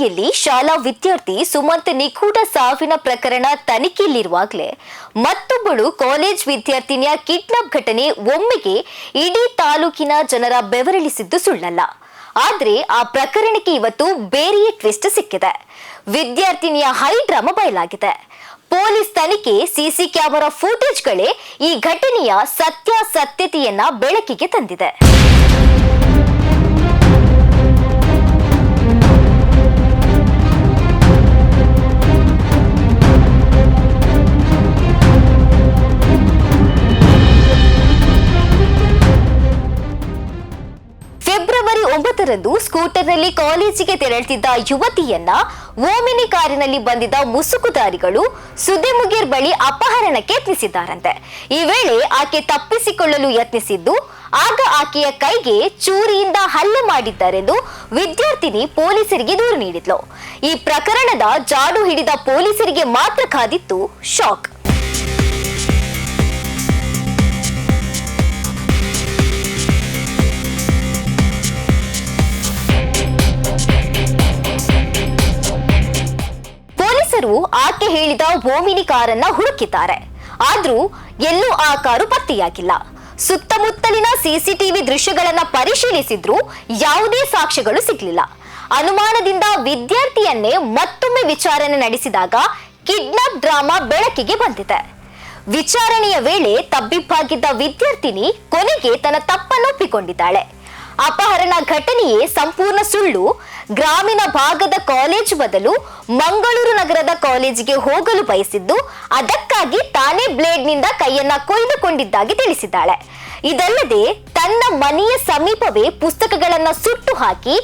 ಬೆಳಗಾವಿಯಲ್ಲಿ ಶಾಲಾ ವಿದ್ಯಾರ್ಥಿ ಸುಮಂತ್ ನಿಗೂಢ ಸಾವಿನ ಪ್ರಕರಣ ತನಿಖೆಯಲ್ಲಿರುವಾಗಲೇ ಮತ್ತೊಬ್ಬಳು ಕಾಲೇಜ್ ವಿದ್ಯಾರ್ಥಿನಿಯ ಕಿಡ್ನಾಪ್ ಘಟನೆ ಒಮ್ಮೆಗೆ ಇಡೀ ತಾಲೂಕಿನ ಜನರ ಬೆವರಿಳಿಸಿದ್ದು ಸುಳ್ಳಲ್ಲ. ಆದ್ರೆ ಆ ಪ್ರಕರಣಕ್ಕೆ ಇವತ್ತು ಬೇರೆಯೇ ಟ್ವಿಸ್ಟ್ ಸಿಕ್ಕಿದೆ. ವಿದ್ಯಾರ್ಥಿನಿಯ ಹೈಡ್ರಾಮಾ ಬಯಲಾಗಿದೆ. ಪೊಲೀಸ್ ತನಿಖೆ, ಸಿಸಿ ಕ್ಯಾಮೆರಾ ಫುಟೇಜ್ಗಳೇ ಈ ಘಟನೆಯ ಸತ್ಯಾಸತ್ಯತೆಯನ್ನ ಬೆಳಕಿಗೆ ತಂದಿದೆ. ಫೆಬ್ರವರಿ 9ರಂದು ಸ್ಕೂಟರ್ನಲ್ಲಿ ಕಾಲೇಜಿಗೆ ತೆರಳುತ್ತಿದ್ದ ಯುವತಿಯನ್ನ ಓಮಿನಿ ಕಾರಿನಲ್ಲಿ ಬಂದಿದ್ದ ಮುಸುಕುದಾರಿಗಳು ಸುದೇಮುಗೇರ್ ಬಳಿ ಅಪಹರಣಕ್ಕೆ ಯತ್ನಿಸಿದ್ದಾರಂತೆ. ಈ ವೇಳೆ ಆಕೆ ತಪ್ಪಿಸಿಕೊಳ್ಳಲು ಯತ್ನಿಸಿದ್ದು, ಆಗ ಆಕೆಯ ಕೈಗೆ ಚೂರಿಯಿಂದ ಹಲ್ಲೆ ಮಾಡಿದ್ದಾರೆಂದು ವಿದ್ಯಾರ್ಥಿನಿ ಪೊಲೀಸರಿಗೆ ದೂರು ನೀಡಿದ್ಲು. ಈ ಪ್ರಕರಣದ ಜಾಡು ಹಿಡಿದ ಪೊಲೀಸರಿಗೆ ಮಾತ್ರ ಕಾದಿತ್ತು ಶಾಕ್. ಆಕೆ ಹೇಳಿದ ಓಮಿನಿ ಕಾರನ್ನ ಹುಡುಕಿದ್ದಾರೆ. ಆದ್ರೂ ಎಲ್ಲೂ ಆ ಕಾರು ಪತ್ತೆಯಾಗಿಲ್ಲ. ಸುತ್ತಮುತ್ತಲಿನ ಸಿಸಿಟಿವಿ ದೃಶ್ಯಗಳನ್ನ ಪರಿಶೀಲಿಸಿದ್ರು ಯಾವುದೇ ಸಾಕ್ಷ್ಯಗಳು ಸಿಗ್ಲಿಲ್ಲ. ಅನುಮಾನದಿಂದ ವಿದ್ಯಾರ್ಥಿಯನ್ನೇ ಮತ್ತೊಮ್ಮೆ ವಿಚಾರಣೆ ನಡೆಸಿದಾಗ ಕಿಡ್ನಾಪ್ ಡ್ರಾಮಾ ಬೆಳಕಿಗೆ ಬಂದಿದೆ. ವಿಚಾರಣೆಯ ವೇಳೆ ತಬ್ಬಿಬ್ಬಾಗಿದ್ದ ವಿದ್ಯಾರ್ಥಿನಿ ಕೊನೆಗೆ ತನ್ನ ತಪ್ಪನ್ನು ಒಪ್ಪಿಕೊಂಡಿದ್ದಾಳೆ. ಅಪಹರಣ ಘಟನೆಯೇ ಸಂಪೂರ್ಣ ಸುಳ್ಳು. ಗ್ರಾಮೀಣ ಭಾಗದ ಕಾಲೇಜು ಬದಲು ಮಂಗಳೂರು ನಗರದ ಕಾಲೇಜಿಗೆ ಹೋಗಲು ಬಯಸಿದ್ದು, ಅದಕ್ಕಾಗಿ ತಾನೇ ಬ್ಲೇಡ್ನಿಂದ ಕೈಯನ್ನ ಕೊಯ್ದುಕೊಂಡಿದ್ದಾಗಿ ತಿಳಿಸಿದ್ದಾಳೆ. ಇದಲ್ಲದೆ ತನ್ನ ಮನೆಯ ಸಮೀಪವೇ ಪುಸ್ತಕಗಳನ್ನ ಸುಟ್ಟು ಹಾಕಿ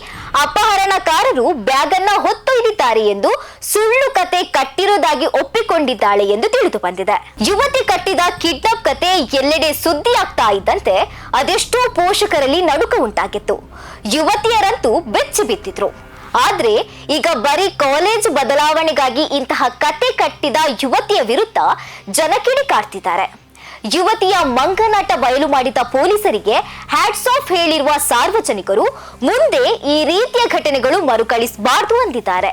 ಅಪಹರಣಕಾರರು ಬ್ಯಾಗ್ ಅನ್ನ ಹೊತ್ತೊಯ್ದಿದ್ದಾರೆ ಎಂದು ಸುಳ್ಳು ಕತೆ ಕಟ್ಟಿರುವುದಾಗಿ ಒಪ್ಪಿಕೊಂಡಿದ್ದಾಳೆ ಎಂದು ತಿಳಿದು ಬಂದಿದೆ. ಯುವತಿ ಕಟ್ಟಿದ ಕಿಡ್ನಾಪ್ ಕತೆ ಎಲ್ಲೆಡೆ ಸುದ್ದಿ ಆಗ್ತಾ ಇದ್ದಂತೆ ಅದೆಷ್ಟೋ ಪೋಷಕರಲ್ಲಿ ನಡುಕ ಉಂಟಾಗಿತ್ತು. ಯುವತಿಯರಂತೂ ಬೆಚ್ಚಿ ಬಿದ್ದಿದ್ರು. ಆದ್ರೆ ಈಗ ಬರೀ ಕಾಲೇಜ್ ಬದಲಾವಣೆಗಾಗಿ ಇಂತಹ ಕತೆ ಕಟ್ಟಿದ ಯುವತಿಯ ವಿರುದ್ಧ ಜನ ಕಿಡಿಕಾರ್ತಿದ್ದಾರೆ. ಯುವತಿಯ ಮಂಗನಾಟ ಬಯಲು ಮಾಡಿದ ಪೊಲೀಸರಿಗೆ ಹ್ಯಾಟ್ಸ್ ಆಫ್ ಹೇಳಿರುವ ಸಾರ್ವಜನಿಕರು ಮುಂದೆ ಈ ರೀತಿಯ ಘಟನೆಗಳು ಮರುಕಳಿಸಬಾರದು ಅಂದಿದ್ದಾರೆ.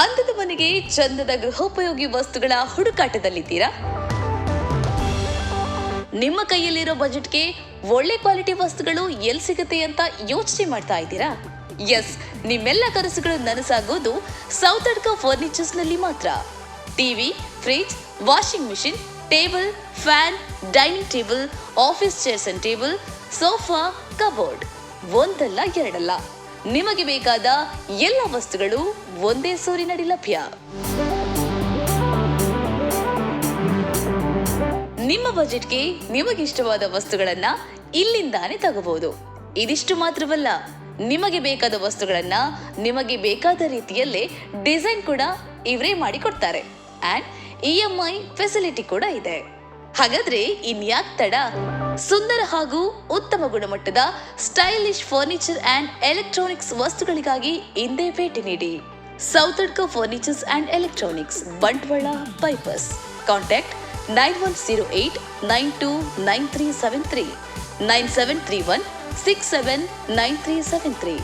ಅಂದದ ಮನೆಗೆ ಚಂದದ ಗೃಹೋಪಯೋಗಿ ವಸ್ತುಗಳ ಹುಡುಕಾಟದಲ್ಲಿದ್ದೀರಾ? ನಿಮ್ಮ ಕೈಯಲ್ಲಿರೋ ಬಜೆಟ್ಗೆ ಒಳ್ಳೆ ಕ್ವಾಲಿಟಿ ವಸ್ತುಗಳು ಎಲ್ಲಿ ಸಿಗುತ್ತೆ ಅಂತ ಯೋಚನೆ ಮಾಡ್ತಾ ಇದ್ದೀರಾ? ಎಸ್, ನಿಮ್ಮೆಲ್ಲ ಕನಸುಗಳು ನನಸಾಗೋದು ಸೌತಡ್ಕ ಫರ್ನಿಚರ್ಸ್ ನಲ್ಲಿ ಮಾತ್ರ. TV, fridge, washing machine, table, fan, dining table, office chairs and table, sofa, cupboard, ಒಂದಲ್ಲ ಎರಡಲ್ಲ, ನಿಮಗೆ ಬೇಕಾದ ಎಲ್ಲ ವಸ್ತುಗಳು ಒಂದೇ ಸೂರಿನಡಿ ಲಭ್ಯ. ನಿಮ್ಮ ಬಜೆಟ್ಗೆ ನಿಮಗಿಷ್ಟವಾದ ವಸ್ತುಗಳನ್ನ ಇಲ್ಲಿಂದಾನೇ ತಗೋಬಹುದು. ಇದಿಷ್ಟು ಮಾತ್ರವಲ್ಲ, ನಿಮಗೆ ಬೇಕಾದ ವಸ್ತುಗಳನ್ನ ನಿಮಗೆ ಬೇಕಾದ ರೀತಿಯಲ್ಲೇ ಡಿಸೈನ್ ಕೂಡ ಇವರೇ ಮಾಡಿ ಕೊಡ್ತಾರೆ. ಅಂಡ್ EMI ಫೆಸಿಲಿಟಿ ಕೂಡ ಇದೆ. ಹಾಗಾದ್ರೆ ಇನ್ಯಾಕ್ ತಡ? ಸುಂದರ ಹಾಗೂ ಉತ್ತಮ ಗುಣಮಟ್ಟದ ಸ್ಟೈಲಿಶ್ ಫರ್ನಿಚರ್ ಅಂಡ್ ಎಲೆಕ್ಟ್ರಾನಿಕ್ಸ್ ವಸ್ತುಗಳಿಗಾಗಿ ಇಂದೇ ಭೇಟಿ ನೀಡಿ. Sowthadka furnitures and electronics, Bantwal bypass. Contact 9108929373, 9731679373.